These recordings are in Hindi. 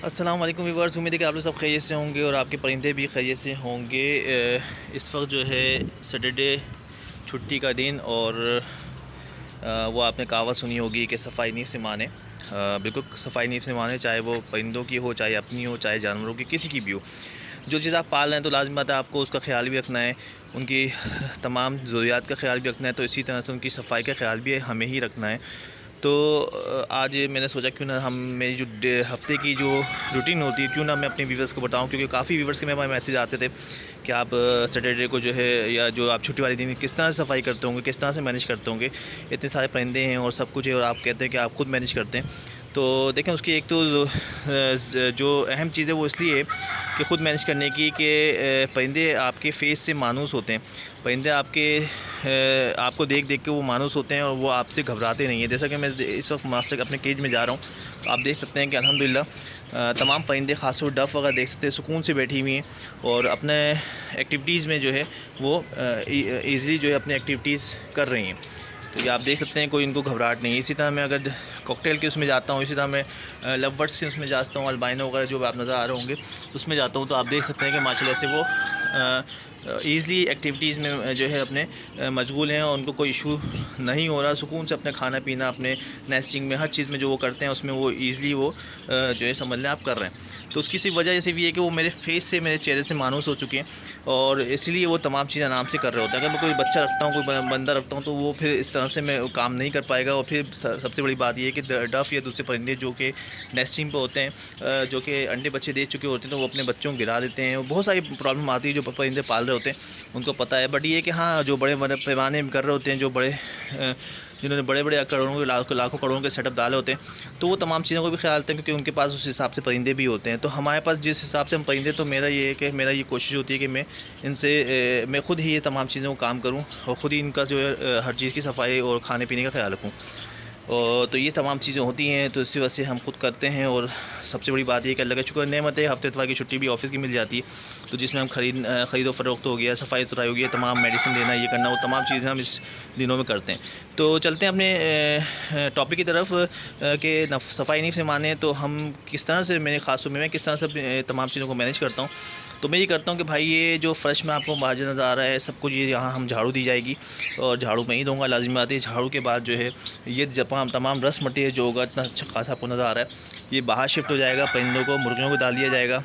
अस्सलाम वालेकुम व्यूअर्स, उम्मीद है कि आप लोग सब खैरियत से होंगे और आपके परिंदे भी खैरियत से होंगे। इस वक्त जो है सैटरडे छुट्टी का दिन और वो आपने कहावत सुनी होगी कि सफाई नीफ से माने। बिल्कुल सफाई नीफ से माने, चाहे वो परिंदों की हो, चाहे अपनी हो, चाहे जानवरों की, किसी की भी हो। जो चीज़ आप पाल रहे हैं तो लाज़मी बात है आपको उसका ख्याल भी रखना है, उनकी तमाम ज़रूरियात का ख्याल भी रखना है, तो इसी तरह से उनकी सफाई का ख्याल भी हमें ही रखना है। तो आज मैंने सोचा क्यों ना हम मेरी जो हफ़्ते की जो रूटीन होती है क्यों ना मैं अपने व्यूवर्स को बताऊं, क्योंकि काफ़ी व्यूवर्स के मेरे पास मैसेज आते थे कि आप सैटरडे को जो है या जो आप छुट्टी वाले दिन किस तरह से सफाई करते होंगे, किस तरह से मैनेज करते होंगे। इतने सारे परिंदे हैं और सब कुछ है और आप कहते हैं कि आप खुद मैनेज करते हैं। तो देखें उसकी एक तो जो अहम चीज़ है वो इसलिए है कि ख़ुद मैनेज करने की कि परिंदे आपके फेस से मानूस होते हैं। परिंदे आपको देख देख के वो मानूस होते हैं और वो आपसे घबराते नहीं हैं। जैसा कि मैं इस वक्त मास्टर अपने केज में जा रहा हूँ तो आप देख सकते हैं कि अल्हम्दुलिल्लाह तमाम परिंदे ख़ासतौर डफ़ वगैरह देख सकते हैं सुकून से बैठी हुई हैं और अपने एक्टिविटीज़ में जो है वो ईज़िली जो है अपनी एक्टिविटीज़ कर रही हैं। तो ये आप देख सकते हैं कोई इनको घबराहट नहीं है। इसी तरह मैं अगर कॉकटेल के उसमें जाता हूँ, इसी तरह मैं लव बर्ड्स के उसमें जाता हूँ, अल्बाइनो वगैरह जो आप नज़र आ रहे होंगे उसमें जाता हूँ, तो आप देख सकते हैं कि माशाल्लाह से वो ईज़िली एक्टिविटीज़ में जो है अपने मशगूल हैं और उनको कोई इशू नहीं हो रहा। सुकून से अपने खाना पीना, अपने नेस्टिंग में, हर चीज़ में जो वो करते हैं उसमें वो ईज़िली वो जो है समझ लें आप कर रहे हैं। तो उसकी सिर्फ वजह सिर्फ ये है कि वो मेरे फेस से, मेरे चेहरे से मानूस हो चुके हैं और इसलिए वो तमाम चीज़ें आराम से कर रहे होते हैं। अगर मैं कोई बच्चा रखता हूँ, कोई बंदा रखता हूँ, तो वो फिर इस तरह से मैं काम नहीं कर पाएगा। और फिर सबसे बड़ी बात ये है कि डफ़ या दूसरे परिंदे जो कि नेस्टिंग पे होते हैं, जो कि अंडे बच्चे दे चुके होते हैं, तो वो अपने बच्चों को गिरा देते हैं। बहुत सारी प्रॉब्लम आती है जो परिंदे पाल रहे होते हैं उनको पता है। बट ये है कि हाँ, जो बड़े बड़े पैमाने में कर रहे होते हैं, जो बड़े जिन्होंने बड़े बड़े करोड़ों के लाखों करोड़ों के सेटअप डाले होते हैं, तो वो तमाम चीज़ों को भी ख्याल रखते हैं क्योंकि उनके पास उस हिसाब से परिंदे भी होते हैं। तो हमारे पास जिस हिसाब से हम परिंदे, तो मेरा ये है कि मेरा ये कोशिश होती है कि मैं इनसे मैं ख़ुद ही ये तमाम चीज़ों को काम करूँ और ख़ुद ही इनका जो है हर चीज़ की सफाई और खाने पीने का ख्याल रखूँ। और तो ये तमाम चीज़ें होती हैं, तो इसी वजह से हम खुद करते हैं। और सबसे बड़ी बात ये कि अल्लाह का शुक्र नेमत है, हफ्ते इतवार की छुट्टी भी ऑफिस की मिल जाती है, तो जिसमें हम ख़रीदो फ़रोख्त हो गया, सफाई सुथराई हो गई, तमाम मेडिसिन लेना, ये करना, वो तमाम चीज़ें हम इस दिनों में करते हैं। तो चलते हैं अपने टॉपिक की तरफ कि सफाई नहीं से माने तो हम किस तरह से, मेरे ख़ास तौर में मैं किस तरह से तमाम चीज़ों को मैनेज करता हूँ। तो मैं ये करता हूँ कि भाई ये जो फ़र्श में आपको बाहर नज़र आ रहा है सब कुछ, ये यहाँ हम झाड़ू दी जाएगी और झाड़ू मैं ही दूँगा, लाज़मी बात है। झाड़ू के बाद जो है ये तमाम रस मटेरियल जो होगा, इतना अच्छा खासा आपको नज़र आ रहा है, ये बाहर शिफ्ट हो जाएगा। परिंदों को, मुर्गियों को डाल दिया जाएगा।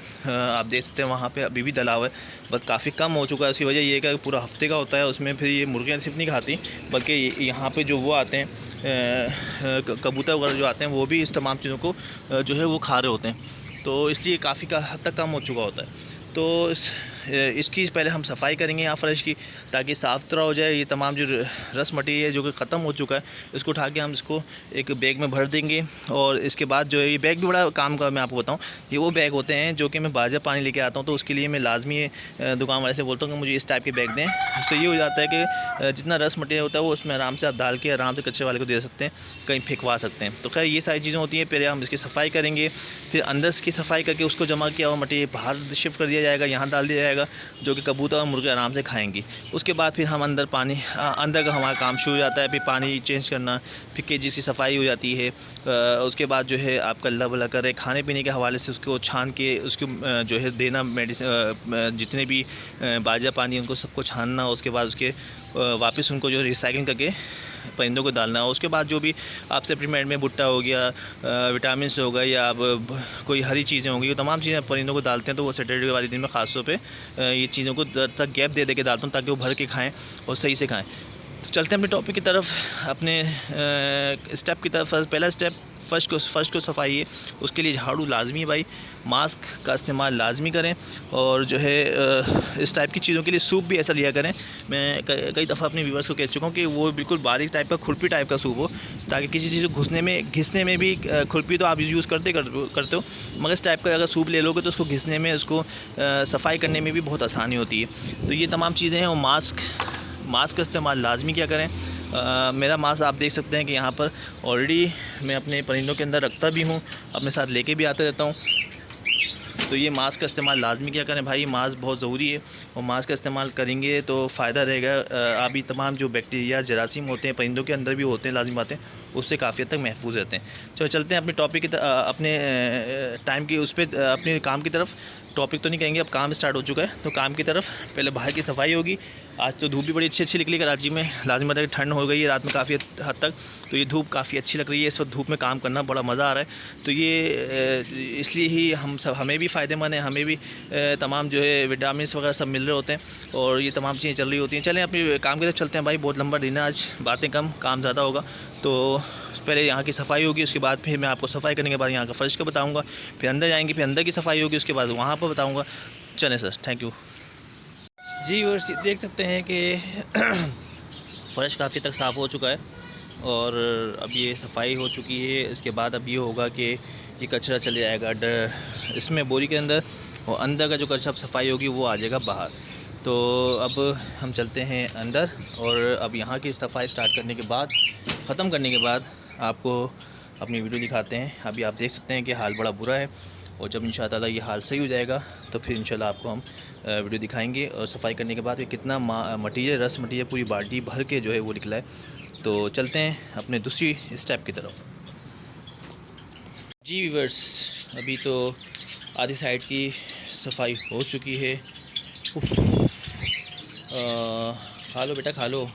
आप देख सकते हैं वहाँ पे अभी भी डला हुआ है, बस काफ़ी कम हो चुका है। उसकी वजह ये है कि पूरा हफ्ते का होता है, उसमें फिर ये मुर्गियाँ सिर्फ नहीं खाती, बल्कि यहाँ पे जो वो आते हैं कबूतर वगैरह जो आते हैं, वो भी इस तमाम चीज़ों को जो है वो खा रहे होते हैं। तो इसलिए काफ़ी हद तक कम हो चुका होता है। तो इसकी पहले हम सफाई करेंगे यहाँ फ़र्श की, ताकि साफ़ सुथरा हो जाए। ये तमाम जो रस मटीरियल जो कि ख़त्म हो चुका है, इसको उठा के हम इसको एक बैग में भर देंगे। और इसके बाद जो है ये बैग भी बड़ा काम का, मैं आपको बताऊँ, ये वो बैग होते हैं जो कि मैं बाजा पानी लेके आता हूँ, तो उसके लिए मैं लाजमी दुकान वाले से बोलता हूँ कि मुझे इस टाइप के बैग दें। उससे ये हो जाता है कि जितना रस मटीरियल होता है वो उसमें आराम से आप डाल के आराम से कचरे वाले को दे सकते हैं, कहीं फेंकवा सकते हैं। तो खैर ये सारी चीज़ें होती हैं। पहले हम इसकी सफाई करेंगे, फिर अंदर की सफाई करके उसको जमा किया हुआ मटीरियल बाहर शिफ्ट कर दिया जाएगा, यहाँ डाल दिया जाएगा, जो कि कबूतर और मुर्गे आराम से खाएंगी। उसके बाद फिर हम अंदर का हमारा काम शुरू हो जाता है। फिर पानी चेंज करना, फिर केजी की सफाई हो जाती है। उसके बाद जो है आपका अल्लाह भला करे, खाने पीने के हवाले से उसको छान के उसको जो है देना, मेडिसिन जितने भी बाजा पानी उनको सबको छानना। उसके बाद उसके वापस उनको जो रिसाइकिल करके परिंदों को डालना। उसके बाद जो भी आप सप्लीमेंट में भुट्टा हो गया, विटामिन हो गए, या आप कोई हरी चीज़ें होंगी, वो तमाम चीज़ें परिंदों को डालते हैं। तो वो सैटरडे वाले दिन में ख़ास तौर पे ये चीज़ों को तक गैप दे के डालता हूँ, ताकि वो भर के खाएँ और सही से खाएँ। तो चलते हैं अपने टॉपिक की तरफ, अपने स्टेप की तरफ। पहला स्टेप फ़र्श को सफाई है, उसके लिए झाड़ू लाजमी है भाई। मास्क का इस्तेमाल लाजमी करें और जो है इस टाइप की चीज़ों के लिए सूप भी ऐसा लिया करें। मैं कई दफ़ा अपने व्यूवर्स को कह चुका हूँ कि वो बिल्कुल बारीक टाइप का, खुरपी टाइप का सूप हो, ताकि किसी चीज़ को घिसने में भी, खुरपी तो आप यूज़ करते हो, मगर इस टाइप का अगर सूप ले लोगे तो उसको घिसने में, उसको सफाई करने में भी बहुत आसानी होती है। तो ये तमाम चीज़ें हैं। और मास्क का इस्तेमाल लाजमी क्या करें। मेरा मास्क आप देख सकते हैं कि यहाँ पर ऑलरेडी मैं अपने परिंदों के अंदर रखता भी हूँ, अपने साथ लेके भी आते रहता हूँ। तो ये मास्क का इस्तेमाल लाजमी क्या करें भाई, मास्क बहुत ज़रूरी है और मास्क का इस्तेमाल करेंगे तो फ़ायदा रहेगा। अभी तमाम जो बैक्टीरिया, जरासीम होते हैं परिंदों के अंदर भी होते हैं, लाजमी बात है, उससे काफ़ी हद तक महफूज रहते हैं। चलो चलते हैं अपने टॉपिक की अपने टाइम की उस पर अपने काम की तरफ। टॉपिक तो नहीं कहेंगे, अब काम स्टार्ट हो चुका है तो काम की तरफ। पहले बाहर की सफाई होगी। आज तो धूप भी बड़ी अच्छी निकली कराची में। लाजिम बात है ठंड हो गई है रात में काफ़ी हद तक, तो ये धूप काफ़ी अच्छी लग रही है। इस वक्त धूप में काम करना बड़ा मज़ा आ रहा है। तो ये इसलिए ही हमें भी फ़ायदेमंद है, हमें भी तमाम जो है विटामिन वगैरह सब मिल रहे होते हैं और ये तमाम चीज़ें चल रही होती हैं। चलें अपने काम की तरफ चलते हैं भाई, बहुत लंबा दिन है आज, बातें कम काम ज़्यादा होगा। तो पहले यहाँ की सफाई होगी, उसके बाद फिर मैं आपको सफाई करने के बाद यहाँ का फ़र्श का बताऊँगा। फिर अंदर जाएंगे, फिर अंदर की सफाई होगी, उसके बाद वहाँ पर बताऊँगा। चलें सर, थैंक यू जी। और देख सकते हैं कि फ़र्श काफ़ी तक साफ़ हो चुका है और अब ये सफाई हो चुकी है। इसके बाद अब ये होगा कि ये कचरा चले जाएगा इसमें बोरी के अंदर, और अंदर का जो कचरा सफाई होगी वो आ जाएगा बाहर। तो अब हम चलते हैं अंदर और अब यहाँ की सफाई स्टार्ट करने के बाद, ख़त्म करने के बाद आपको अपनी वीडियो दिखाते हैं। अभी आप देख सकते हैं कि हाल बड़ा बुरा है और जब इंशाअल्लाह ये हाल सही हो जाएगा तो फिर इंशाअल्लाह आपको हम वीडियो दिखाएंगे। और सफाई करने के बाद कि कितना मटीरियल, रस मटीरियल पूरी बाल्टी भर के जो है वो निकला है। तो चलते हैं अपने दूसरी स्टेप की तरफ जी व्यूअर्स। अभी तो आधी साइड की सफाई हो चुकी है। खा लो बेटा खा लो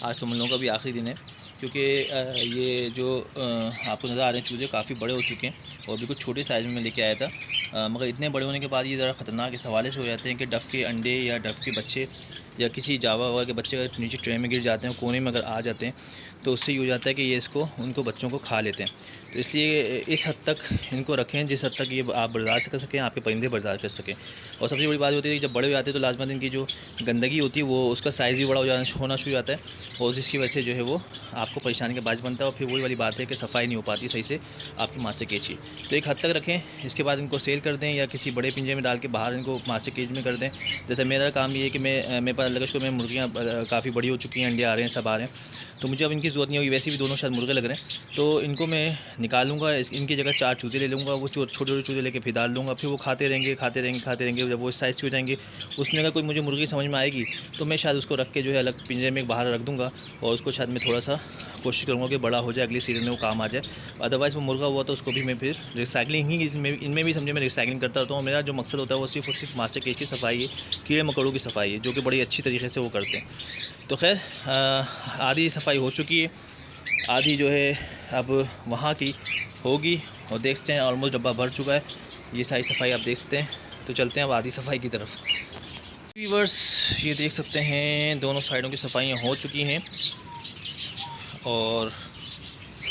आज तो हम लोगों का भी आखिरी दिन है, क्योंकि ये जो आपको नज़र आ रहे हैं चूज़े काफ़ी बड़े हो चुके हैं और बिल्कुल छोटे साइज़ में लेके आया था। मगर इतने बड़े होने के बाद ये ज़रा ख़तरनाक इस हवाले से हो जाते हैं कि डफ़ के अंडे या डफ़ के बच्चे या किसी जावा वगैरह के बच्चे अगर नीचे ट्रे में गिर जाते हैं, कोने में अगर आ जाते हैं, तो उससे ये हो जाता है कि ये उनको बच्चों को खा लेते हैं। तो इसलिए इस हद तक इनको रखें जिस हद तक ये आप बर्दाश्त कर सकें, आपके परिंदे बर्दाश्त कर सकें। और सबसे बड़ी बात होती है कि जब बड़े हो जाते हैं तो लाजमन इनकी जो गंदगी होती है वो उसका साइज़ भी बड़ा होना शुरू हो जाता है और जिसकी वजह से जो है वो आपको परेशानी का बायस बनता है। और फिर वही वाली बात है कि सफाई नहीं हो पाती सही से आपकी मास्टर केज की। तो एक हद तक रखें, इसके बाद इनको सेल कर दें या किसी बड़े पिंजरे में डाल के बाहर इनको मास्टर केज में कर दें। जैसे मेरा काम ये है कि मेरे पास अलग को मैं मुर्गियाँ काफ़ी बड़ी हो चुकी हैं, अंडे आ रहे हैं, सब आ रहे हैं, तो मुझे अब इनकी ज़रूरत नहीं होगी। वैसे भी दोनों शायद मुर्गे लग रहे हैं, तो इनको मैं निकालूंगा। इनकी जगह 4 चूज़े ले लूँगा, वो छोटे छोटे चूज़े लेके फिर डाल दूँगा। फिर वो खाते रहेंगे। जब वो इस साइज़ के हो जाएंगे, उसमें अगर कोई मुझे मुर्गी समझ में आएगी तो मैं शायद उसको रख के जो है अलग पिंजरे में बाहर रख दूँगा और उसको शायद मैं थोड़ा सा कोशिश करूँगा कि बड़ा हो जाए, अगले सीज़न में वो काम आ जाए। अदरवाइज़ वो मुर्गा हुआ तो उसको भी मैं फिर रिसाइकलिंग ही इनमें भी समझे मैं रिसाइकलिंग करता रहता हूँ। मेरा जो मकसद होता है वो सिर्फ और सिर्फ मास्टर केज की सफाई है, कीड़े मकोड़ों की सफाई है, जो कि बड़ी अच्छी तरीके से वो करते हैं। तो खैर आधी सफाई हो चुकी है, आधी जो है अब वहाँ की होगी और देखते हैं ऑलमोस्ट डब्बा भर चुका है। ये सारी सफाई आप देख सकते हैं। तो चलते हैं अब आधी सफाई की तरफ। व्यूअर्स ये देख सकते हैं दोनों साइडों की सफाइयाँ हो चुकी हैं और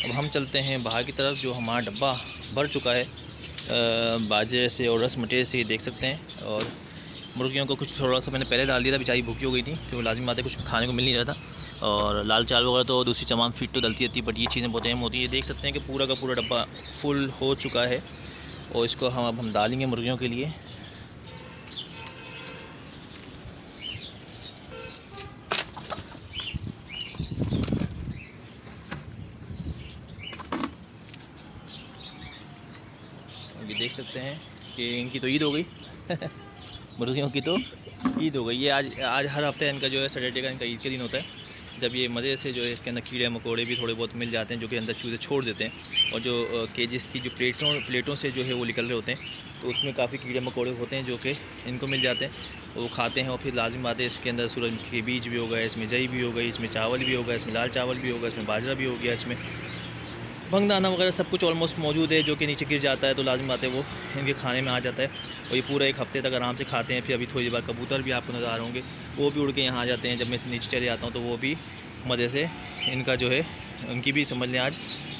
अब हम चलते हैं बाहर की तरफ जो हमारा डब्बा भर चुका है बाजरे से और रस मटेरियल से, ये देख सकते हैं। और मुर्गियों को कुछ थोड़ा सा मैंने पहले डाल दिया था, बेचारी भूखी हो गई थी, तो लाजिम बात है कुछ खाने को मिल नहीं रहा था। और लाल चावल वगैरह तो दूसरी तमाम फीड तो डलती रहती है, बट ये चीज़ें बहुत अहम होती है। ये देख सकते हैं कि पूरा का पूरा डब्बा फुल हो चुका है और इसको हम डालेंगे मुर्गियों के लिए। ये देख सकते हैं कि इनकी तो ईद हो गई मुर्गियों की तो ईद हो गई। ये आज हर हफ्ते इनका जो है सैटरडे का इनका ईद के दिन होता है, जब ये मज़े से जो है इसके अंदर कीड़े मकोड़े भी थोड़े बहुत मिल जाते हैं जो कि अंदर चूज़े छोड़ देते हैं। और जो केजेस की जो प्लेटों से जो है वो निकल रहे होते हैं, तो उसमें काफ़ी कीड़े मकोड़े होते हैं जो कि इनको मिल जाते हैं, वो खाते हैं। और फिर लाजिम बात है इसके अंदर सूरजमुखी के बीज भी हो गए, इसमें जई भी हो गई, इसमें चावल भी होगा, इसमें लाल चावल भी होगा, इसमें बाजरा भी हो गया, इसमें भंगदाना वगैरह सब कुछ ऑलमोस्ट मौजूद है जो कि नीचे गिर जाता है। तो लाजिम बात है वो इनके खाने में आ जाता है और ये पूरा एक हफ्ते तक आराम से खाते हैं। फिर अभी थोड़ी देर बाद कबूतर भी आपको नज़र आ रहे होंगे, वो भी उड़ के यहाँ आ जाते हैं। जब मैं नीचे चले जाता हूँ तो वो भी मज़े से इनका जो है उनकी भी समझ लें आज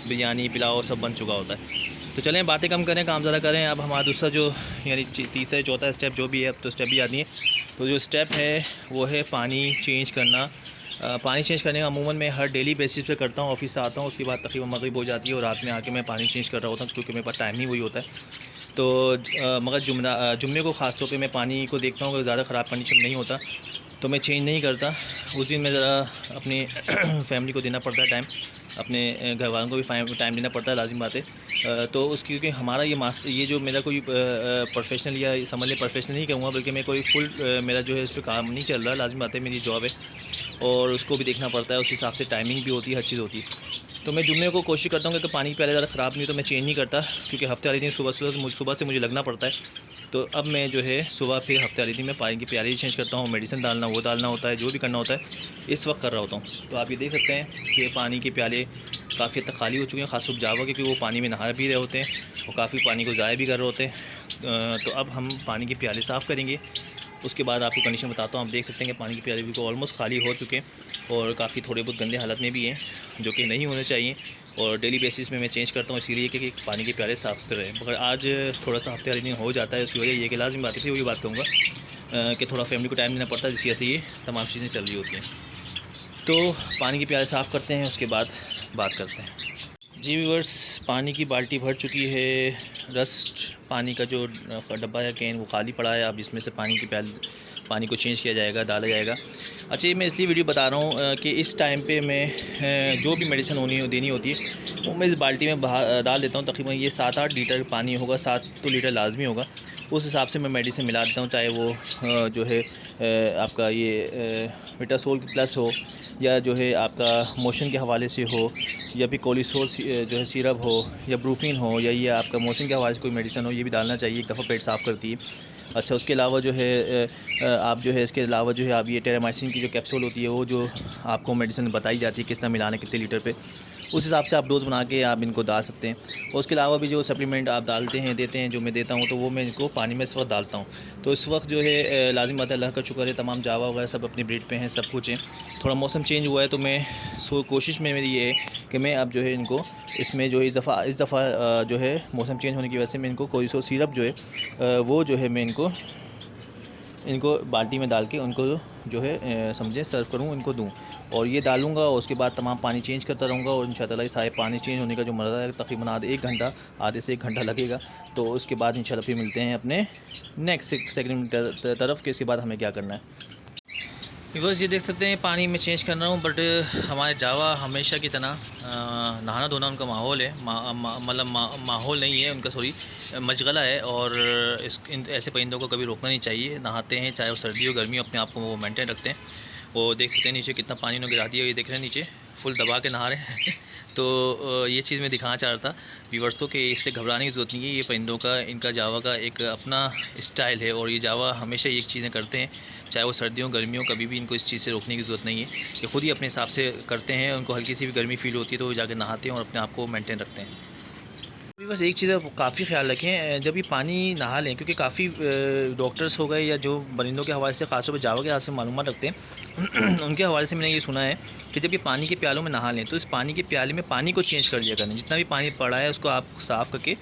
बिरयानी पुलाव सब बन चुका होता है। तो चलें बातें कम करें, काम ज़्यादा करें। अब हमारा दूसरा जो यानी तीसरा चौथा स्टेप जो भी है, अब तो स्टेप भी आती है। तो जो स्टेप है वो है पानी चेंज करना। पानी चेंज करने का अमूमन मैं हर डेली बेसिस पे करता हूँ। ऑफिस से आता हूँ, उसके बाद तकरीबन मगरिब हो जाती है और रात में आके मैं पानी चेंज कर रहा होता हूँ, क्योंकि मेरे पास टाइम ही वही होता है। तो मगर जुम्मे को ख़ास तौर पे मैं पानी को देखता हूँ कि ज़्यादा ख़राब कंडीशन नहीं होता, तो मैं चेंज नहीं करता। उस दिन मैं ज़रा अपनी फैमिली को देना पड़ता है टाइम, अपने घर वालों को भी टाइम देना पड़ता है, लाजिम बात है। तो उसकी क्योंकि हमारा ये जो मेरा कोई प्रोफेशनल या समझ लें प्रोफेशनल नहीं कहूँगा, बल्कि मैं कोई फुल मेरा जो है इस पर काम नहीं चल रहा, लाजिम बात है, मेरी जॉब है और उसको भी देखना पड़ता है, उस हिसाब से टाइमिंग भी होती है, हर चीज़ होती है। तो मैं जुम्मे को कोशिश करता हूँ कि पानी की प्याली ज़्यादा ख़राब नहीं हो तो मैं चेंज नहीं करता, क्योंकि हफ्ते वाले दिन सुबह से मुझे लगना पड़ता है। तो अब मैं जो है सुबह फिर हफ्ते वाली दिन में पानी की प्याली चेंज करता हूँ, मेडिसिन डालना वो डालना होता है, जो भी करना होता है इस वक्त कर रहा होता हूँ। तो आप ये देख सकते हैं कि पानी के प्याले काफ़ी हद तक खाली हो चुके हैं, ख़ासतौर जावा के, क्योंकि वो पानी में नहा भी रहे होते हैं और काफ़ी पानी को ज़ाया भी कर रहे होते हैं। तो अब हम पानी के प्याले साफ़ करेंगे, उसके बाद आपको कंडीशन बताता हूँ। आप देख सकते हैं कि पानी के प्याले भी को ऑलमोस्ट खाली हो चुके हैं और काफ़ी थोड़े बहुत गंदे हालत में भी हैं, जो कि नहीं होने चाहिए और डेली बेसिस में मैं चेंज करता हूँ, इसीलिए कि पानी के प्याले साफ़ कर रहे हैं। मगर आज थोड़ा सा हफ्ते वाले दिन हो जाता है, उसकी वजह ये कि लाजिम बात थी, वही बात कहूँगा कि थोड़ा फैमिली को टाइम देना पड़ता है, जिसकी वजह से ये तमाम चीज़ें चल रही होती हैं। तो पानी के प्याले साफ़ करते हैं, उसके बाद बात करते हैं। जी व्यूअर्स, पानी की बाल्टी भर चुकी है, रस्ट पानी का जो डब्बा है कैन वो खाली पड़ा है। अब इसमें से पानी को चेंज किया जाएगा, डाला जाएगा। अच्छा, ये मैं इसलिए वीडियो बता रहा हूँ कि इस टाइम पे मैं जो भी मेडिसिन देनी होती है वो मैं इस बाल्टी में डाल देता हूँ। तकरीबन ये 7-8 लीटर पानी होगा, 7 तो लीटर लाजमी होगा, उस हिसाब से मैं मेडिसिन मिला देता हूँ। चाहे वो जो है आपका ये विटासोल प्लस हो, या जो है आपका मोशन के हवाले से हो, या फिर कोलिसोल जो है सिरप हो, या ब्रूफिन हो, या ये आपका मोशन के हवाले से कोई मेडिसिन हो, ये भी डालना चाहिए, एक दफ़ा पेट साफ़ करती है। अच्छा, उसके अलावा जो है आप जो है इसके अलावा जो है आप ये टेरामाइसिन की जो कैप्सूल होती है, वो जो आपको मेडिसिन बताई जाती है किस तरह मिलाना, कितने लीटर पे, उस हिसाब से आप डोज़ बना के आप इनको डाल सकते हैं। और उसके अलावा भी जो सप्लीमेंट आप डालते हैं देते हैं, जो मैं देता हूँ, तो वो मैं इनको पानी में इस वक्त डालता हूँ। तो इस वक्त जो है लाजिम बात है, अल्लाह का शुक्र है, तमाम जावा वगैरह सब अपनी ब्रीड पे हैं, सब कुछ है। थोड़ा मौसम चेंज हुआ है तो मैं कोशिश में मेरी ये है कि मैं अब जो है इनको इसमें जो इस दफ़ा जो है मौसम चेंज होने की वजह से मैं इनको कोई सिरप जो है वो जो है मैं इनको बाल्टी में डाल के उनको जो है समझे सर्व करूँ, इनको दूँ, और ये डालूँगा और उसके बाद तमाम पानी चेंज करता रहूँगा। और इंशाअल्लाह ये सारे पानी चेंज होने का जो मरहला है तकरीबन आधे से 1 घंटा लगेगा। तो उसके बाद इंशाअल्लाह फिर मिलते हैं अपने नेक्स्ट सेकंड तरफ के, इसके बाद हमें क्या करना है। बस ये देख सकते हैं पानी में चेंज कर रहा हूँ, बट हमारे जावा हमेशा की तरह नहाना धोना उनका माहौल है, मतलब माहौल नहीं है उनका, सॉरी मशगला है। और ऐसे परिंदों को कभी रोकना नहीं चाहिए, नहाते हैं चाहे वो सर्दी हो गर्मी हो, अपने आप को वो मेंटेन रखते हैं। वो देख सकते हैं नीचे कितना पानी उन्होंने गिरा दिया, ये देख रहे हैं नीचे फुल दबा के नहा रहे हैं। तो ये चीज़ मैं दिखाना चाह रहा था व्यूअर्स को कि इससे घबराने की ज़रूरत नहीं है। ये परिंदों का, इनका जावा का एक अपना स्टाइल है और ये जावा हमेशा ये चीज़ें करते हैं, चाहे वो सर्दियों गर्मियों, कभी भी इनको इस चीज़ से रोकने की ज़रूरत नहीं है। ये खुद ही अपने हिसाब से करते हैं, उनको हल्की सी भी गर्मी फील होती है तो वो जाकर नहाते हैं और अपने आप को मेंटेन रखते हैं। अभी बस एक चीज़ काफ़ी ख्याल रखें जब ये पानी नहा लें, क्योंकि काफ़ी डॉक्टर्स हो गए या जो परिंदों के हवाले से ख़ासतौर पर जावा के हाथ से मालूमात रखते हैं उनके हवाले से मैंने ये सुना है कि जब ये पानी के प्यालों में नहा लें तो इस पानी के प्याले में पानी को चेंज कर दिया करें। जितना भी पानी पड़ा है उसको आप साफ़ करके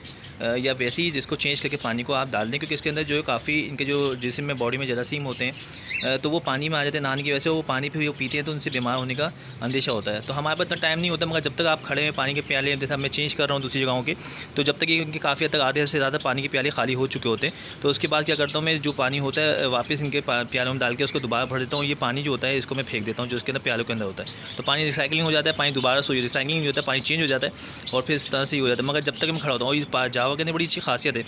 या वैसे ही जिसको चेंज करके पानी को आप डाल दें, क्योंकि इसके अंदर जो है काफ़ी इनके जो जिस्म में बॉडी में जरासीम होते हैं तो वो पानी में आ जाते हैं नहाने की वजह से। वो पानी फिर वो पीते हैं तो उनसे बीमार होने का अंदेशा होता है। तो हमारे पास इतना टाइम नहीं होता, मगर जब तक आप खड़े हैं पानी के प्याले, जैसे मैं चेंज कर रहा हूँ दूसरी जगहों के, तो जब तक कि उनकी काफ़ी हद तक आधे से ज़्यादा पानी के प्याले खाली हो चुके होते हैं, तो उसके बाद क्या करता हूँ मैं, जो पानी होता है वापस इनके प्यालों में डाल के उसको दोबारा भर देता हूँ। ये पानी जो होता है इसको मैं फेंक देता हूँ जो इसके अंदर प्यालों के अंदर होता है, तो पानी रिसाइकलिंग हो जाता है, पानी दोबारा से रिसाइकलिंग नहीं होता है, पानी चेंज हो जाता है और फिर इस तरह से ही हो जाता है। मगर जब तक मैं खड़ा होता हूँ, और जावा के अंदर बड़ी अच्छी खासियत है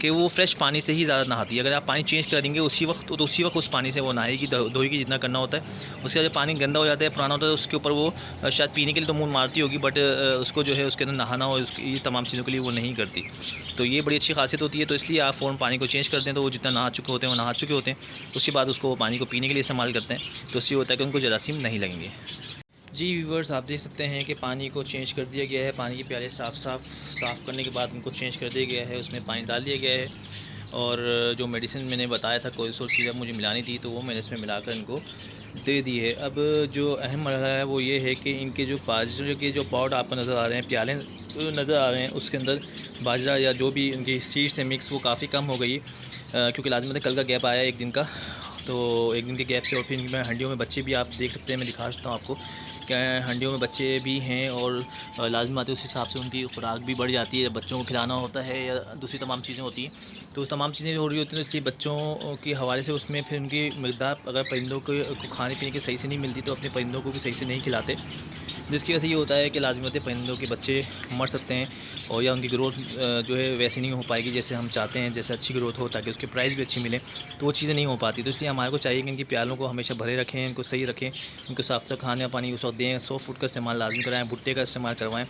कि वो फ्रेश पानी से ही ज़्यादा नहाती है। अगर आप पानी चेंज कर देंगे उसी वक्त, तो उसी वक्त उस पानी से वो नहाएगी, धोएगी जितना करना होता है। उसके बाद जब पानी गंदा हो जाता है, पुराना होता है, उसके ऊपर वो शायद पीने के लिए तो मुँह मारती होगी, बट उसको जो है उसके अंदर नहाना हो, ये तमाम चीज़ों के लिए वो नहीं करती। तो ये बड़ी अच्छी खासियत होती है। तो इसलिए आप फ़ौरन पानी को चेंज कर दें, तो वो जितना नहा चुके होते हैं वो नहा चुके होते हैं, उसके बाद उसको पानी को पीने के लिए इस्तेमाल करते हैं, तो इससे होता है कि उनको जरासीम नहीं लगेंगे। जी व्यूअर्स, आप देख सकते हैं कि पानी को चेंज कर दिया गया है। पानी के प्याले साफ़ करने के बाद उनको चेंज कर दिया गया है, उसमें पानी डाल दिया गया है और जो मेडिसिन मैंने बताया था कोलिसोल सिरप मुझे मिलानी थी, तो वो मैंने इसमें मिलाकर इनको दे दी है। अब जो अहम मरहला है वो ये है कि इनके जो बाजरे के जो पॉट आपको नज़र आ रहे हैं, प्याले नज़र आ रहे हैं, उसके अंदर बाजरा या जो भी इनकी सीड से मिक्स वो काफ़ी कम हो गई, क्योंकि लाजमत है कल का गैप आया एक दिन का, तो एक दिन के गैप से और फिर इनकी हंडियों में बच्चे भी आप देख सकते हैं, मैं दिखा सकता हूँ आपको क्या हंडियों में बच्चे भी हैं और लाजमी आते हैं, उस हिसाब से उनकी खुराक भी बढ़ जाती है। बच्चों को खिलाना होता है या दूसरी तमाम चीज़ें होती हैं, तो उस तमाम चीज़ें हो रही होती हैं, तो इसलिए बच्चों के हवाले से उसमें फिर उनकी मकदार अगर परिंदों को खाने पीने की सही से नहीं मिलती, तो अपने परिंदों को भी सही से नहीं खिलाते, जिसकी वजह से ये होता है कि लाजमी होते परिंदों के बच्चे मर सकते हैं और या उनकी ग्रोथ जो है वैसी नहीं हो पाएगी जैसे हम चाहते हैं, जैसे अच्छी ग्रोथ हो ताकि उसकी प्राइस भी अच्छी मिले, तो वो चीज़ें नहीं हो पाती। तो इसलिए हमारे को चाहिए कि इनकी प्यालों को हमेशा भरे रखें, इनको सही रखें, इनको साफ साफ खाने पानी को दें, 100 फुट का इस्तेमाल लाजमी कराएँ, भुट्टे का इस्तेमाल करवाएँ,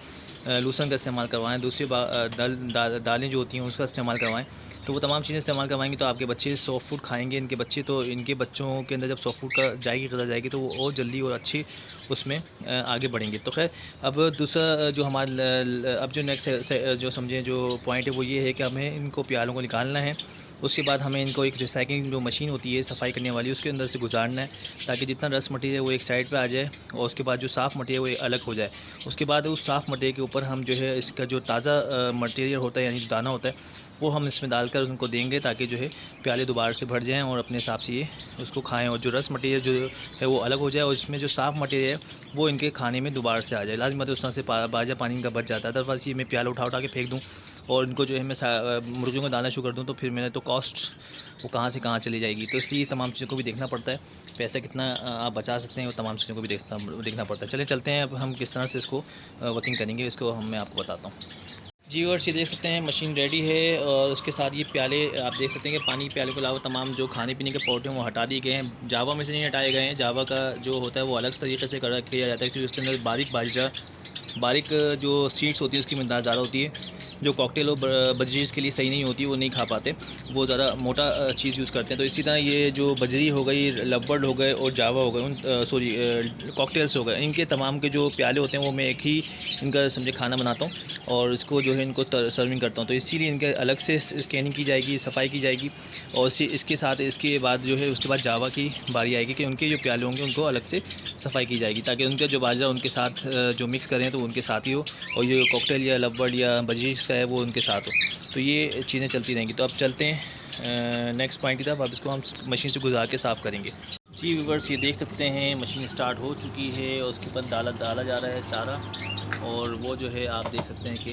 लूसन का इस्तेमाल करवाएँ, दूसरी दालें जो होती हैं उसका इस्तेमाल करवाएँ। तो वो तमाम चीज़ें इस्तेमाल करवाएंगे तो आपके बच्चे 100 फूड खाएंगे। इनके बच्चे तो इनके बच्चों के अंदर जब 100 फूड का जाएगी ग़िज़ा जाएगी तो वो और जल्दी और अच्छी उसमें आगे बढ़ेंगे। तो खैर अब दूसरा जो हमारा अब जो नेक्स्ट जो समझें जो पॉइंट है वो ये है कि हमें इनको प्यालों को निकालना है। उसके बाद हमें इनको एक रिसाइक्लिंग जो मशीन होती है सफाई करने वाली, उसके अंदर से गुजारना है ताकि जितना रस मटेरियल वो एक साइड पे आ जाए और उसके बाद जो साफ़ मटेरियल वो अलग हो जाए। उसके बाद उस साफ़ मटेरियल के ऊपर हम जो है इसका जो ताज़ा मटेरियल होता है यानी जो दाना होता है वो हम इसमें डालकर उनको देंगे ताकि जो है प्याले दोबारा से भर जाएँ और अपने हिसाब से ये उसको खाएँ और जो रस मटेरियल जो है वो अलग हो जाए और इसमें जो साफ़ मटेरियल है वो इनके खाने में दोबारा से आ जाए। लाज़मी बात है उस तरह से बाजा पानी का बच जाता है। अदरवाइज़ ये मैं प्याला उठा के फेंक दूँ और इनको जो है मैं मुर्गियों को दाना शुरू कर दूँ तो फिर मैंने तो कॉस्ट वो कहाँ से कहाँ चली जाएगी। तो इसलिए तमाम चीज़ों को भी देखना पड़ता है, पैसा कितना आप बचा सकते हैं और तमाम चीज़ों को भी देखना पड़ता है। चलिए चलते हैं अब हम किस तरह से इसको वर्किंग करेंगे, इसको मैं आपको बताता हूँ। जी और ये देख सकते हैं मशीन रेडी है और उसके साथ ये प्याले आप देख सकते हैं कि पानी प्याले के अलावा तमाम जो खाने पीने के पॉट हैं वो हटा दिए गए हैं। जावा में से नहीं हटाए गए हैं, जावा का जो होता है वो अलग तरीके से किया जाता है क्योंकि उसके अंदर बारीक जो सीड्स होती है उसकी मिक़दार ज़्यादा होती है, जो कॉकटेल और बजरीज़ के लिए सही नहीं होती, वो नहीं खा पाते, वो ज़्यादा मोटा चीज़ यूज़ करते हैं। तो इसी तरह ये जो बजरी हो गई, लवबर्ड हो गए और जावा हो गए, कॉकटेल्स हो गए, इनके तमाम के जो प्याले होते हैं वो मैं एक ही इनका समझे खाना बनाता हूँ और इसको जो है इनको सर्विंग करता हूँ। तो इसीलिए इनके अलग से स्कैनिंग की जाएगी, सफाई की जाएगी और इसके साथ इसके बाद जो है उसके बाद जावा की बारी आएगी कि उनके जो प्याले होंगे उनको अलग से सफाई की जाएगी ताकि उनका जो बाजरा उनके साथ जो मिक्स करें तो उनके साथ ही हो और ये कॉकटेल या लवबर्ड या बजरी का है वो उनके साथ हो। तो ये चीज़ें चलती रहेंगी। तो अब चलते हैं नेक्स्ट पॉइंट की तरफ। अब इसको हम मशीन से गुजार के साफ़ करेंगे। जी व्यूअर्स ये देख सकते हैं मशीन स्टार्ट हो चुकी है और उसके बाद डाला जा रहा है चारा और वो जो है आप देख सकते हैं कि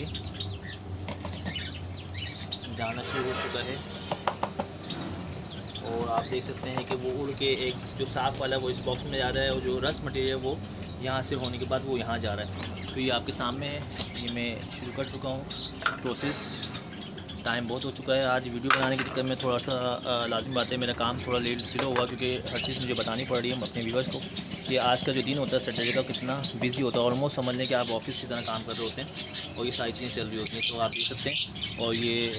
जाना शुरू हो चुका है और आप देख सकते हैं कि वो उड़ के एक जो साफ़ वाला वो इस बॉक्स में जा रहा है और जो रस मटेरियल वो यहाँ से होने के बाद वो यहाँ जा रहा है। तो ये आपके सामने है, ये मैं शुरू कर चुका हूँ प्रोसेस। टाइम बहुत हो चुका है, आज वीडियो बनाने के चक्कर में थोड़ा सा लाजिम बात है मेरा काम थोड़ा लेट शुरू हुआ क्योंकि हर चीज़ मुझे बतानी पड़ रही है अपने व्यूअर्स को कि आज का जो दिन होता है सैटरडे का कितना बिजी होता है। ऑलमोस्ट समझ लें कि आप ऑफिस की तरह काम कर रहे होते हैं और ये सारी चीज़ें चल रही होती हैं। तो आप देख सकते हैं और ये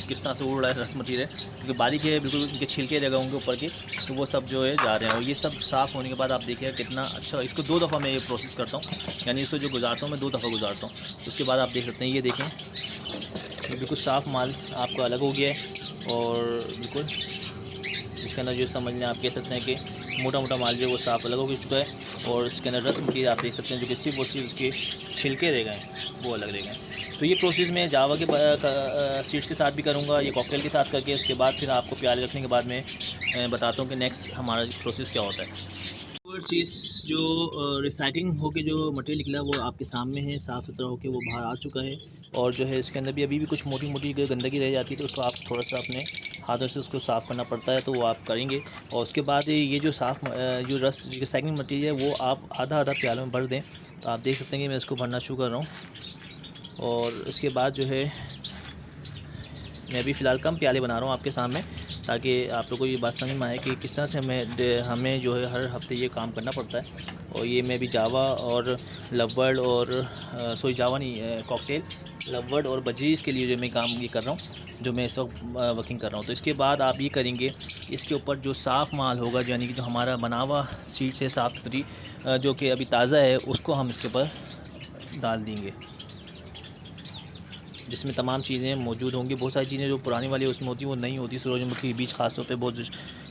किस तरह से उड़ रहा है रस मटीरियल क्योंकि बारीक है, बिल्कुल इनके छिलके लगे होंगे ऊपर के, तो वो सब जो है जा रहे हैं और ये सब साफ़ होने के बाद आप देखिए कितना अच्छा। इसको 2 दफ़ा मैं ये प्रोसेस करता हूँ, यानी इसको जो गुजारता हूँ मैं 2 दफ़ा गुजारता हूँ। उसके बाद आप देख सकते हैं ये देखें ये बिल्कुल साफ़ माल आपका अलग हो गया है और बिल्कुल इसके अंदर जो समझ लें आप कह सकते हैं कि मोटा माल जो है वो साफ़ अलग हो चुका है और इसके अंदर रस मटीरियल आप देख सकते हैं जो कि सिर्फ और सिर्फ उसके छिलके रह गए हैं वो अलग रह गए। तो ये प्रोसेस मैं जावा के सीड्स के साथ भी करूँगा, ये कॉकटेल के साथ करके उसके बाद फिर आपको प्याले रखने के बाद मैं बताता हूँ कि नेक्स्ट हमारा प्रोसेस क्या होता है। चीज़ जो रिसाइक्लिंग होके जो मटेरियल निकला वो आपके सामने है, साफ़ सुथरा होके वो बाहर आ चुका है और जो है इसके अंदर भी अभी भी कुछ मोटी गंदगी रह जाती है तो उसको आप थोड़ा सा अपने हाथों से उसको साफ़ करना पड़ता है, तो वो आप करेंगे। और उसके बाद ये जो जो रिसाइक्लिंग मटेरियल है वो आप आधा प्यालों में भर दें। तो आप देख सकते हैं कि मैं इसको भरना शुरू कर रहा हूँ और इसके बाद जो है मैं अभी फ़िलहाल कम प्याले बना रहा हूँ आपके सामने ताकि आप लोगों को ये बात समझ में आए कि किस तरह से हमें जो है हर हफ्ते ये काम करना पड़ता है। और ये मैं भी जावा और लवबर्ड और जावा नहीं कॉकटेल, लवबर्ड और बजरीज़ के लिए जो मैं काम ये कर रहा हूँ, जो मैं इस वक्त वर्किंग कर रहा हूँ। तो इसके बाद आप ये करेंगे इसके ऊपर जो साफ़ माल होगा यानी कि जो हमारा बना हुआ सीड से साफ़ सुथरी जो कि अभी ताज़ा है उसको हम इसके ऊपर डाल देंगे जिसमें तमाम चीज़ें मौजूद होंगी। बहुत सारी चीज़ें जो पुरानी वाली उसमें होती हैं वो नहीं होती। सूरजमुखी के बीज खास तौर पे बहुत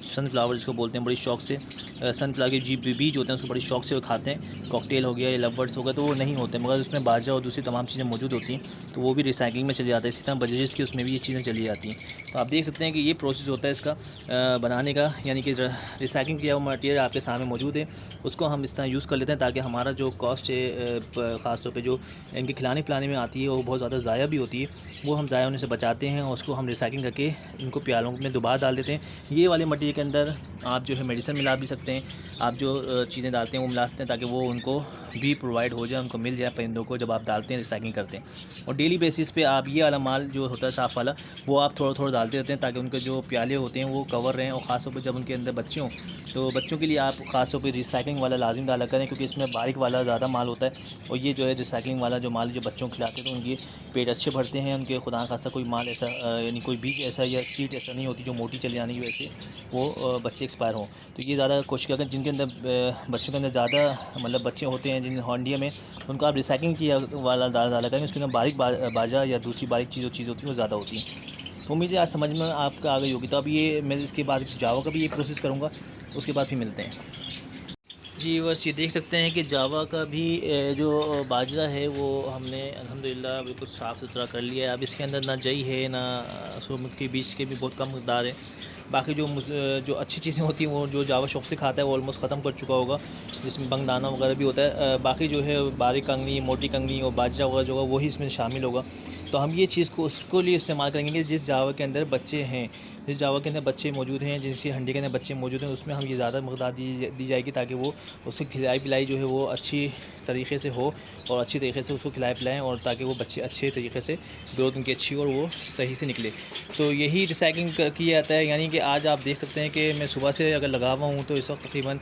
सनफ्लावर जिसको बोलते हैं बड़ी शौक से सनफ्लावर के बीज होते हैं उसको बड़ी शौक से वो खाते हैं। कॉकटेल हो गया या लवबर्ड्स हो गया तो वो नहीं होते मगर उसमें बाजरा और दूसरी तमाम चीज़ें मौजूद होती हैं तो वो भी रिसाइक्लिंग में चली जाती है। इसी तरह बजरीज़ की उसमें भी ये चीज़ें चली जाती हैं। तो आप देख सकते हैं कि ये प्रोसेस होता है इसका बनाने का, यानी कि रिसाइकिल किया हुआ मटेरियल आपके सामने मौजूद है, उसको हम इस तरह यूज़ कर लेते हैं ताकि हमारा जो कॉस्ट है ख़ास तौर पे जो इनके खिलाने पिलाने में आती है वो बहुत ज़्यादा ज़ाया भी होती है, वो हम ज़ाया होने से बचाते हैं और उसको हम रिसाइकिल करके इनको प्यालों में दोबारा डाल देते हैं। ये वाले मटेरियल के अंदर आप जो है मेडिसिन मिला भी सकते हैं, आप जो चीज़ें डालते हैं वो मिला सकते हैं ताकि वो उनको भी प्रोवाइड हो जाए, उनको मिल जाए परिंदों को जब आप डालते हैं रिसाइकिल करते हैं। और डेली बेसिस पे आप ये वाला माल जो होता है साफ़ वाला वो आप थोड़ा थोड़ा डालते रहते हैं ताकि उनके जो प्याले होते हैं वो कवर रहें, और ख़ास तौर पर जब उनके अंदर बच्चे हों तो बच्चों के लिए आप ख़ास तौर पर रिसाइकिलिंग वाला लाजिम डाला करें, क्योंकि इसमें बारीक वाला ज़्यादा माल होता है। और ये जो है रिसाइकिलिंग वाला जो माल जो बच्चों को खिलाते हैं तो उनके पेट अच्छे भरते हैं, उनके खुदा खासा कोई माल ऐसा यानी कोई बीज ऐसा या सीट ऐसा नहीं होती जो मोटी चली जाने की वजह से वो बच्चे एक्सपायर हों। तो ये ज़्यादा कोशिश करें जिनके अंदर बच्चों के अंदर ज़्यादा मतलब बच्चे होते हैं जिन हॉन्डिया में, उनको आप रिसाइकिलिंग किया वाला डाला करें, उसके अंदर बारीक बाजा या दूसरी बारीक चीज़ होती है वो ज़्यादा होती है। तो उम्मीद है आज समझ में आपको आ गई होगी। तो अब ये मैं इसके बाद जावा का भी ये प्रोसेस करूँगा, उसके बाद फिर मिलते हैं। जी बस ये देख सकते हैं कि जावा का भी जो बाजरा है वो हमने अल्हम्दुलिल्लाह बिल्कुल साफ़ सुथरा कर लिया है। अब इसके अंदर ना जई है ना सूरजमुखी के बीज के भी बहुत कम मकदार है। बाकी जो अच्छी चीज़ें होती हैं वो जो जावा शौक से खाता है वो ऑलमोस्ट ख़त्म कर चुका होगा, जिसमें बंग दाना वगैरह भी होता है। बाकी जो है बारीक कंगनी, मोटी कंगनी और बाजरा वगैरह जो होगा वही इसमें शामिल होगा। तो हम ये चीज़ को उसको लिए इस्तेमाल करेंगे कि जिस जावा के अंदर बच्चे हैं, जिस जावा के अंदर बच्चे मौजूद हैं, जिस हंडी के अंदर बच्चे मौजूद हैं, उसमें हम ये ज़्यादा मकदार दी जाएगी ताकि वो उसकी खिलाई पिलाई जो है वो अच्छी तरीके से हो और अच्छी तरीके से उसको खिलाए पिलाएँ, और ताकि वो बच्चे अच्छे तरीके से ग्रोथ उनकी अच्छी और वो सही से निकले। तो यही रिसाइकिलिंग किया जाता है। यानी कि आज आप देख सकते हैं कि मैं सुबह से अगर लगा हुआ हूँ तो इस वक्त तकरीबन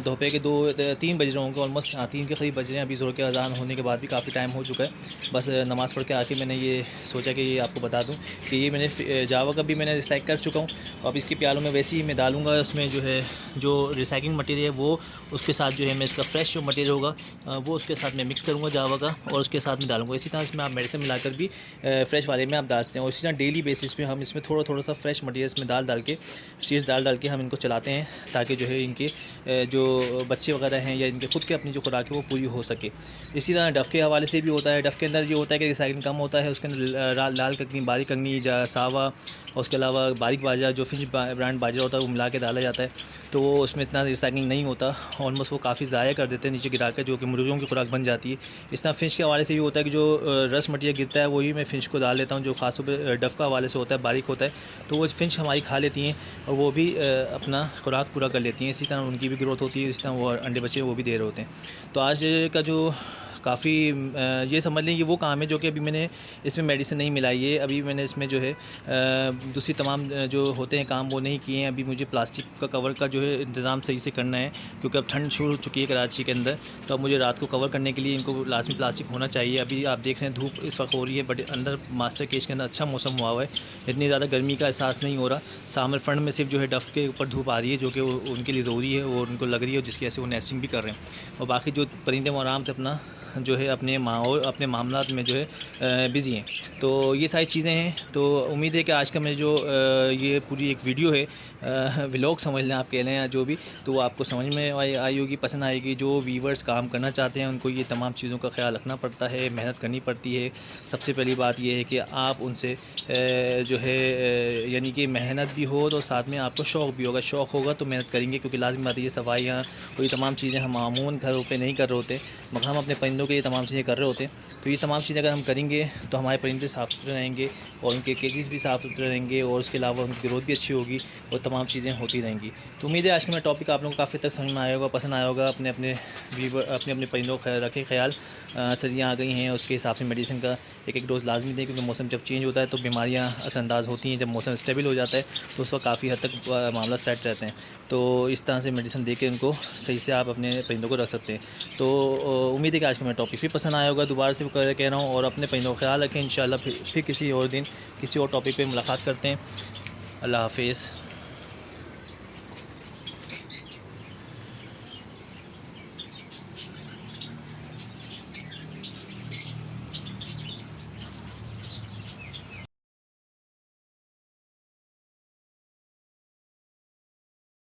दोपहर के 2-3 बज रहे होंगे ऑलमोस्ट, 3 के करीब बज रहे हैं। अभी ज़ोर के अज़ान होने के बाद भी काफ़ी टाइम हो चुका है। बस नमाज़ पढ़ के आके मैंने ये सोचा कि ये आपको बता दूं कि ये मैंने जावा का भी मैंने रिसाइकिल कर चुका हूँ। अब इसके प्यालों में वैसे ही मैं डालूँगा, उसमें जो है जो रिसाइकिलिंग मटेरियल है वो उसके साथ जो है मैं इसका फ्रेश जो मटेरियल होगा वो उसके साथ मैं मिक्स करूँगा जावा का, और उसके साथ में डालूँगा। इसी तरह इसमें आप मेडिसिन मिलाकर भी फ्रेश वाले में आप डालते हैं, और इसी तरह डेली बेसिस पे हम इसमें थोड़ा सा फ्रेश मटेरियल इसमें डाल के सीड्स डाल के हम इनको चलाते हैं ताकि जो है इनके जो बच्चे वगैरह हैं या इनके खुद के अपनी जो खुराक है वो पूरी हो सके। इसी तरह डफ़ के हवाले से भी होता है। डफ़ के अंदर जो होता है कि रिसाइकिलिंग कम होता है, उसके अंदर लाल कंगनी, बारीक कंगनी, सावा और उसके अलावा बारीक बाजरा जो फिंच ब्रांड बाजरा होता है वो मिला के डाला जाता है, तो वो उसमें इतना रिसाइकिलिंग नहीं होता। ऑलमोस्ट वो काफ़ी ज़ाया कर देते हैं नीचे गिरा कर, जो कि मुर्गियों की खुराक बन जाती है। इस तरह फिंच के हवाले से ये होता है कि जो रस मटेरियल गिरता है वही मैं फिंच को डाल लेता हूँ, जो ख़ासतौर पर डफ़ का हवाले से होता है, बारीक होता है, तो वो फिंच हमारी खा लेती हैं और वो भी अपना खुराक पूरा कर लेती हैं। इसी तरह उनकी भी ग्रोथ होती है, इसी तरह वो अंडे बच्चे वो भी दे रहे होते हैं। तो आज का जो काफ़ी ये समझ लें कि वो काम है जो कि अभी मैंने इसमें मेडिसिन नहीं मिलाई है, अभी मैंने इसमें जो है दूसरी तमाम जो होते हैं काम वो नहीं किए हैं। अभी मुझे प्लास्टिक का कवर का जो है इंतज़ाम सही से करना है, क्योंकि अब ठंड शुरू हो चुकी है कराची के अंदर, तो अब मुझे रात को कवर करने के लिए इनको लाजमी प्लास्टिक होना चाहिए। अभी आप देख रहे हैं धूप इस वक्त हो रही है, बट अंदर मास्टर केज के अंदर अच्छा मौसम हुआ है, इतनी ज़्यादा गर्मी का एहसास नहीं हो रहा। सामने फ्रंट में सिर्फ जो है डफ़ के ऊपर धूप आ रही है जो कि उनके लिए ज़रूरी है और उनको लग रही है, जिसकी वजह से वो नेस्टिंग भी कर रहे हैं, और बाकी जो परिंदे वो आराम से अपना जो है अपने माहौल अपने मामलात में जो है बिज़ी हैं। तो ये सारी चीज़ें हैं। तो उम्मीद है कि आज का मैं जो ये पूरी एक वीडियो है व्लॉग समझ लें आप कह लें या जो भी, तो वो आपको समझ में आई होगी, पसंद आएगी। जो वीवर्स काम करना चाहते हैं उनको ये तमाम चीज़ों का ख्याल रखना पड़ता है, मेहनत करनी पड़ती है। सबसे पहली बात ये है कि आप उनसे जो है यानी कि मेहनत भी हो तो साथ में आपको शौक़ भी होगा। शौक़ होगा तो मेहनत करेंगे, क्योंकि लाज़मी बात है ये सफाइयाँ और ये तमाम चीज़ें हम मामून घरों पे नहीं कर रहे होते, मगर हम अपने परिंदों के ये तमाम चीज़ें कर रहे होते। तो ये तमाम चीज़ें अगर हम करेंगे तो हमारे परिंदे साफ़ सुथरे रहेंगे और उनके केजेस भी साफ़ सुथरे रहेंगे, और उसके अलावा उनकी ग्रोथ भी अच्छी होगी और तमाम चीज़ें होती रहेंगी। तो उम्मीद है आज का मेरा टॉपिक आप लोगों को काफ़ी तक समझ में आया होगा, पसंद आया होगा। अपने अपने परिंदों का रखें ख्याल। सर्दियाँ आ गई हैं, उसके हिसाब से मेडिसिन का एक डोज़ लाजमी दें, क्योंकि मौसम जब चेंज होता है तो बीमारियाँ असरअंदाज होती हैं। जब मौसम स्टेबल हो जाता है तो उस वक्त काफ़ी हद तक मामला सेट रहते हैं। तो इस तरह से मेडिसिन दे के उनको सही से आप अपने परिंदों को रख सकते हैं। तो उम्मीद है कि आज का मेरा टॉपिक भी पसंद आया होगा। दोबारा से कह रहा हूँ, और अपने परिंदों का ख्याल रखें। इंशाल्लाह फिर किसी और दिन किसी और टॉपिक पर मुलाकात करते हैं। अल्लाह हाफ़िज़।